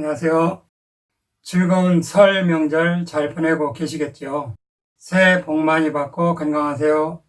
안녕하세요. 즐거운 설 명절 잘 보내고 계시겠지요? 새해 복 많이 받고 건강하세요.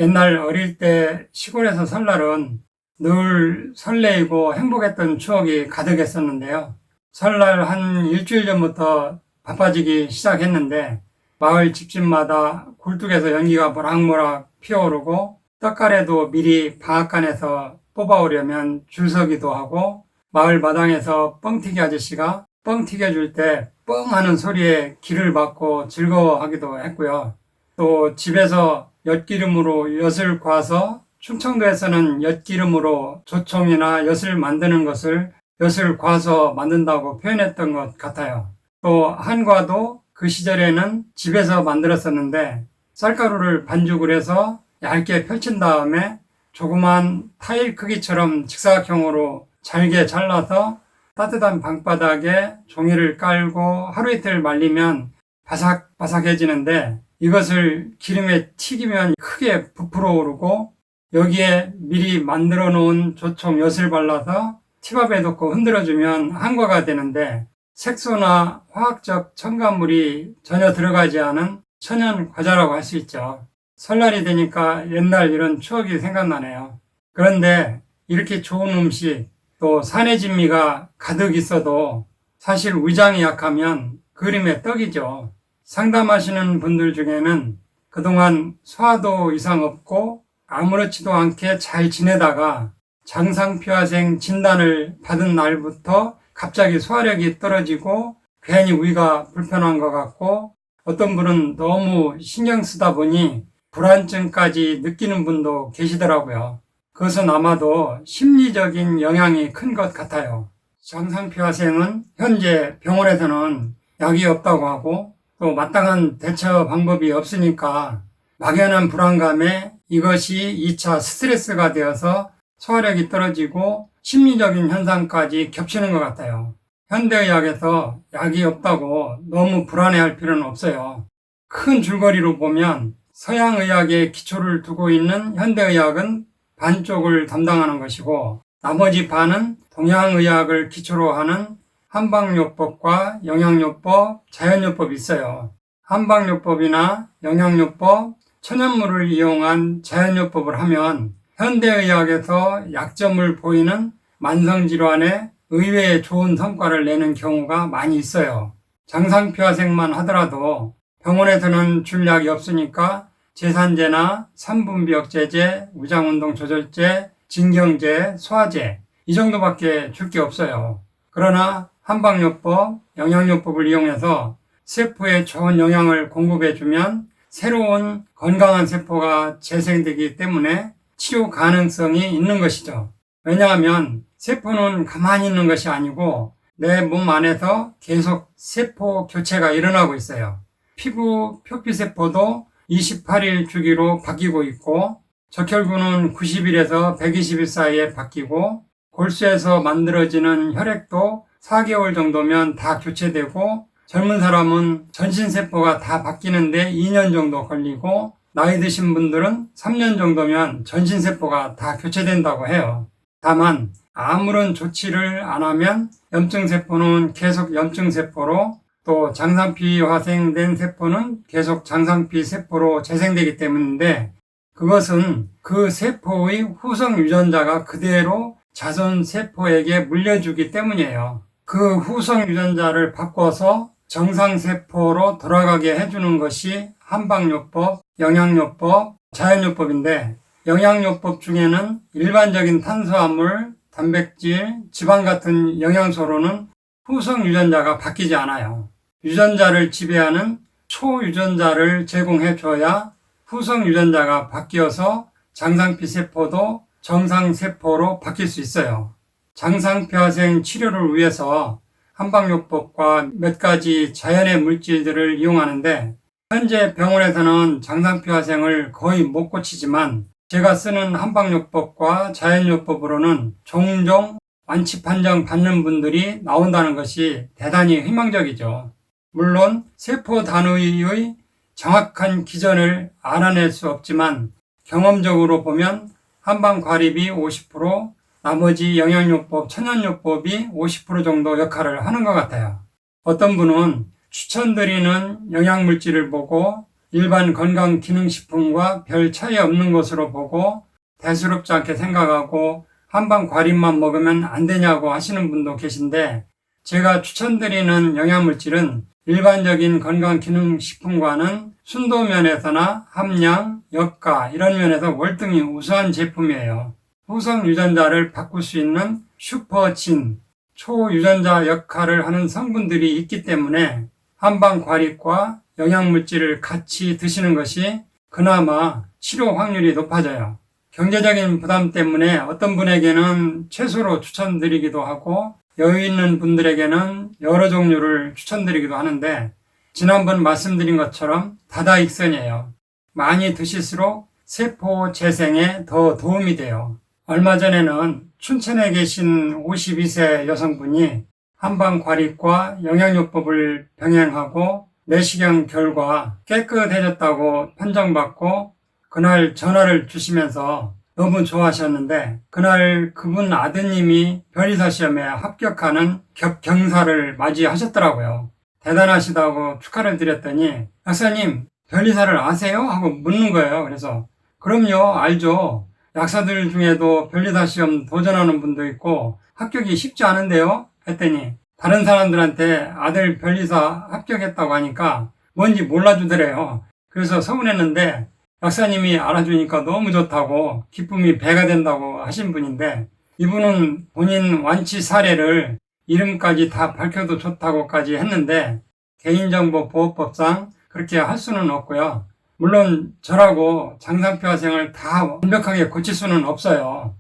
옛날 어릴 때 시골에서 설날은 늘 설레이고 행복했던 추억이 가득했었는데요. 설날 한 일주일 전부터 바빠지기 시작했는데 마을 집집마다 굴뚝에서 연기가 모락모락 피어오르고 떡가래도 미리 방앗간에서 뽑아오려면 줄 서기도 하고 마을 마당에서 뻥튀기 아저씨가 뻥 튀겨줄 때 뻥 하는 소리에 기를 받고 즐거워하기도 했고요. 또 집에서 엿기름으로 엿을 과서 충청도에서는 엿기름으로 조청이나 엿을 만드는 것을 엿을 과서 만든다고 표현했던 것 같아요. 또 한과도 그 시절에는 집에서 만들었었는데 쌀가루를 반죽을 해서 얇게 펼친 다음에 조그만 타일 크기처럼 직사각형으로 잘게 잘라서 따뜻한 방바닥에 종이를 깔고 하루 이틀 말리면 바삭바삭해지는데 이것을 기름에 튀기면 크게 부풀어 오르고 여기에 미리 만들어 놓은 조청 엿을 발라서 티밥에 넣고 흔들어주면 한과가 되는데 색소나 화학적 첨가물이 전혀 들어가지 않은 천연 과자라고 할 수 있죠. 설날이 되니까 옛날 이런 추억이 생각나네요. 그런데 이렇게 좋은 음식 또 산의 진미가 가득 있어도 사실 위장이 약하면 그림의 떡이죠. 상담하시는 분들 중에는 그동안 소화도 이상 없고 아무렇지도 않게 잘 지내다가 장상피화생 진단을 받은 날부터 갑자기 소화력이 떨어지고 괜히 위가 불편한 것 같고 어떤 분은 너무 신경 쓰다 보니 불안증까지 느끼는 분도 계시더라고요. 그것은 아마도 심리적인 영향이 큰 것 같아요. 장상피화생은 현재 병원에서는 약이 없다고 하고 또 마땅한 대처 방법이 없으니까 막연한 불안감에 이것이 2차 스트레스가 되어서 소화력이 떨어지고 심리적인 현상까지 겹치는 것 같아요. 현대의학에서 약이 없다고 너무 불안해할 필요는 없어요. 큰 줄거리로 보면 서양의학에 기초를 두고 있는 현대의학은 반쪽을 담당하는 것이고 나머지 반은 동양의학을 기초로 하는 한방요법과 영양요법, 자연요법이 있어요. 한방요법이나 영양요법, 천연물을 이용한 자연요법을 하면 현대의학에서 약점을 보이는 만성질환에 의외의 좋은 성과를 내는 경우가 많이 있어요. 장상피화생만 하더라도 병원에서는 줄 약이 없으니까 제산제나 삼분비역제제, 위장운동 조절제, 진경제, 소화제 이 정도밖에 줄 게 없어요. 그러나 한방요법, 영양요법을 이용해서 세포에 좋은 영양을 공급해주면 새로운 건강한 세포가 재생되기 때문에 치료 가능성이 있는 것이죠. 왜냐하면 세포는 가만히 있는 것이 아니고 내 몸 안에서 계속 세포 교체가 일어나고 있어요. 피부 표피세포도 28일 주기로 바뀌고 있고 적혈구는 90일에서 120일 사이에 바뀌고 골수에서 만들어지는 혈액도 4개월 정도면 다 교체되고 젊은 사람은 전신세포가 다 바뀌는데 2년 정도 걸리고 나이 드신 분들은 3년 정도면 전신세포가 다 교체된다고 해요. 다만 아무런 조치를 안 하면 염증세포는 계속 염증세포로 또 장상피 화생된 세포는 계속 장상피 세포로 재생되기 때문인데 그것은 그 세포의 후성 유전자가 그대로 자손 세포에게 물려주기 때문이에요. 그 후성 유전자를 바꿔서 정상세포로 돌아가게 해주는 것이 한방요법, 영양요법, 자연요법인데 영양요법 중에는 일반적인 탄수화물, 단백질, 지방 같은 영양소로는 후성 유전자가 바뀌지 않아요. 유전자를 지배하는 초유전자를 제공해줘야 후성 유전자가 바뀌어서 장상피 세포도 정상세포로 바뀔 수 있어요. 장상피화생 치료를 위해서 한방요법과 몇 가지 자연의 물질들을 이용하는데 현재 병원에서는 장상피화생을 거의 못 고치지만 제가 쓰는 한방요법과 자연요법으로는 종종 완치 판정 받는 분들이 나온다는 것이 대단히 희망적이죠. 물론 세포 단위의 정확한 기전을 알아낼 수 없지만 경험적으로 보면 한방과립이 50%, 나머지 영양요법, 천연요법이 50% 정도 역할을 하는 것 같아요. 어떤 분은 추천드리는 영양물질을 보고 일반 건강기능식품과 별 차이 없는 것으로 보고 대수롭지 않게 생각하고 한방 과립만 먹으면 안 되냐고 하시는 분도 계신데, 제가 추천드리는 영양물질은 일반적인 건강기능식품과는 순도면에서나 함량, 역가 이런 면에서 월등히 우수한 제품이에요. 후성 유전자를 바꿀 수 있는 슈퍼진, 초유전자 역할을 하는 성분들이 있기 때문에 한방 과립과 영양물질을 같이 드시는 것이 그나마 치료 확률이 높아져요. 경제적인 부담 때문에 어떤 분에게는 채소로 추천드리기도 하고 여유 있는 분들에게는 여러 종류를 추천드리기도 하는데, 지난번 말씀드린 것처럼 다다익선이에요. 많이 드실수록 세포 재생에 더 도움이 돼요. 얼마 전에는 춘천에 계신 52세 여성분이 한방 과립과 영양요법을 병행하고 내시경 결과 깨끗해졌다고 판정받고 그날 전화를 주시면서 너무 좋아하셨는데, 그날 그분 아드님이 변리사 시험에 합격하는 겹경사를 맞이하셨더라고요. 대단하시다고 축하를 드렸더니 약사님 변리사를 아세요? 하고 묻는 거예요. 그래서 그럼요, 알죠. 약사들 중에도 변리사 시험 도전하는 분도 있고 합격이 쉽지 않은데요? 했더니 다른 사람들한테 아들 변리사 합격했다고 하니까 뭔지 몰라주더래요. 그래서 서운했는데 약사님이 알아주니까 너무 좋다고 기쁨이 배가 된다고 하신 분인데, 이분은 본인 완치 사례를 이름까지 다 밝혀도 좋다고까지 했는데 개인정보보호법상 그렇게 할 수는 없고요. 물론 저라고 장상표화생을 다 완벽하게 고칠 수는 없어요.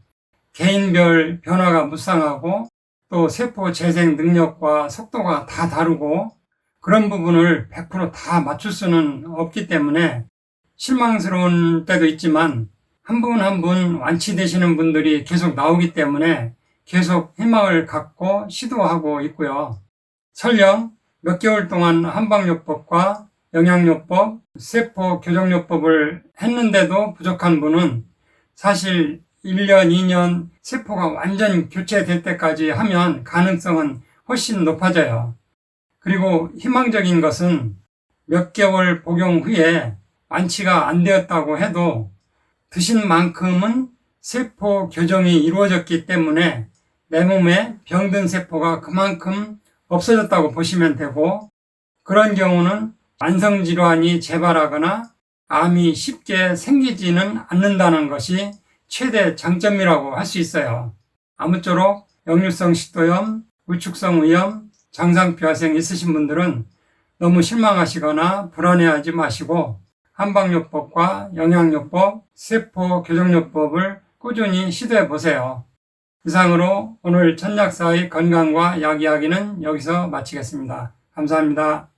개인별 변화가 무쌍하고 또 세포 재생 능력과 속도가 다 다르고 그런 부분을 100% 다 맞출 수는 없기 때문에 실망스러운 때도 있지만 한 분 한 분 완치되시는 분들이 계속 나오기 때문에 계속 희망을 갖고 시도하고 있고요. 설령 몇 개월 동안 한방요법과 영양요법, 세포 교정요법을 했는데도 부족한 분은 사실 1년, 2년 세포가 완전 교체될 때까지 하면 가능성은 훨씬 높아져요. 그리고 희망적인 것은 몇 개월 복용 후에 완치가 안 되었다고 해도 드신 만큼은 세포 교정이 이루어졌기 때문에 내 몸에 병든 세포가 그만큼 없어졌다고 보시면 되고, 그런 경우는 만성질환이 재발하거나 암이 쉽게 생기지는 않는다는 것이 최대 장점이라고 할 수 있어요. 아무쪼록 역류성 식도염, 위축성 의염, 장상표화생 있으신 분들은 너무 실망하시거나 불안해하지 마시고 한방요법과 영양요법, 세포 교정요법을 꾸준히 시도해 보세요. 이상으로 오늘 천약사의 건강과 약 이야기는 여기서 마치겠습니다. 감사합니다.